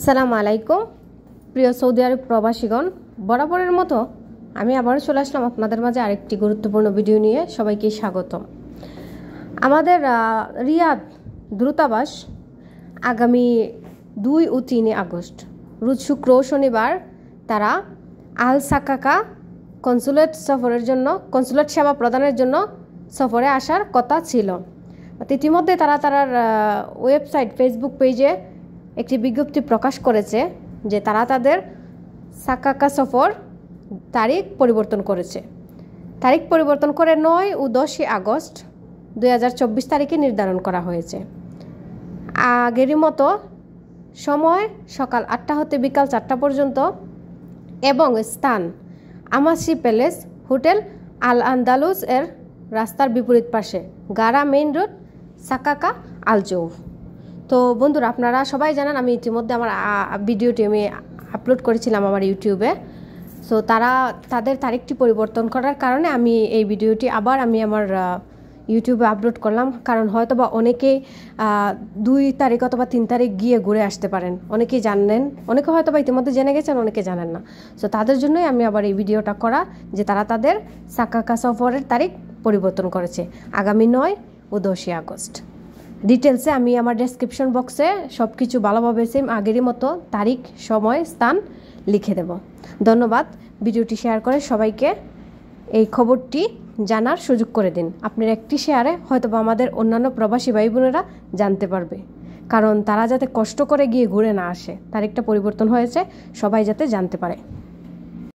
আসসালামু আলাইকুম প্রিয় সৌদি আরব প্রবাসীগণ, বরাবরের মতো আমি আবারও চলে আসলাম আপনাদের মাঝে আরেকটি গুরুত্বপূর্ণ ভিডিও নিয়ে। সবাইকে স্বাগতম। আমাদের রিয়াদ দূতাবাস আগামী 2 ও 3 আগস্ট রোজ শুক্র ও শনিবার তারা আল সাকাকা কনসুলেট সেবা প্রদানের জন্য সফরে আসার কথা ছিল। ইতিমধ্যে তারা তার ওয়েবসাইট ফেসবুক পেজে একটি বিজ্ঞপ্তি প্রকাশ করেছে যে তারা তাদের সাকাকা সফর তারিখ পরিবর্তন করেছে। তারিখ পরিবর্তন করে 9 ও 10 আগস্ট 2024 তারিখে নির্ধারণ করা হয়েছে। আগেরই মতো সময় সকাল 8টা হতে বিকাল 4টা পর্যন্ত এবং স্থান আমাসি প্যালেস হোটেল আল আন্দালুস এর রাস্তার বিপরীত পাশে গারা মেইন রোড সাকাকা আল জৌফ। তো বন্ধুরা, আপনারা সবাই জানেন আমি ইতিমধ্যে আমার ভিডিওটি আমি আপলোড করেছিলাম আমার ইউটিউবে। সো তাদের তারিখটি পরিবর্তন করার কারণে আমি এই ভিডিওটি আবার আমার ইউটিউবে আপলোড করলাম। কারণ হয়তো বা অনেকেই 2 তারিখ অথবা 3 তারিখ গিয়ে ঘুরে আসতে পারেন, অনেকেই জানেন, অনেকে হয়তো বা ইতিমধ্যে জেনে গেছেন, অনেকে জানেন না। সো তাদের জন্যই আমি আবার এই ভিডিওটা করা যে তারা তাদের সাকাকা সফরের তারিখ পরিবর্তন করেছে আগামী 9 ও 10 আগস্ট। ডিটেলসে আমি আমার ডেসক্রিপশন বক্সে সব কিছু ভালোভাবে সেম আগেরই মতো তারিখ, সময়, স্থান লিখে দেব। ধন্যবাদ। ভিডিওটি শেয়ার করে সবাইকে এই খবরটি জানার সুযোগ করে দিন। আপনার একটি শেয়ারে হয়তোবা আমাদের অন্যান্য প্রবাসী ভাই বোনেরা জানতে পারবে, কারণ তারা যাতে কষ্ট করে গিয়ে ঘুরে না আসে, তারিখটা পরিবর্তন হয়েছে, সবাই যাতে জানতে পারে।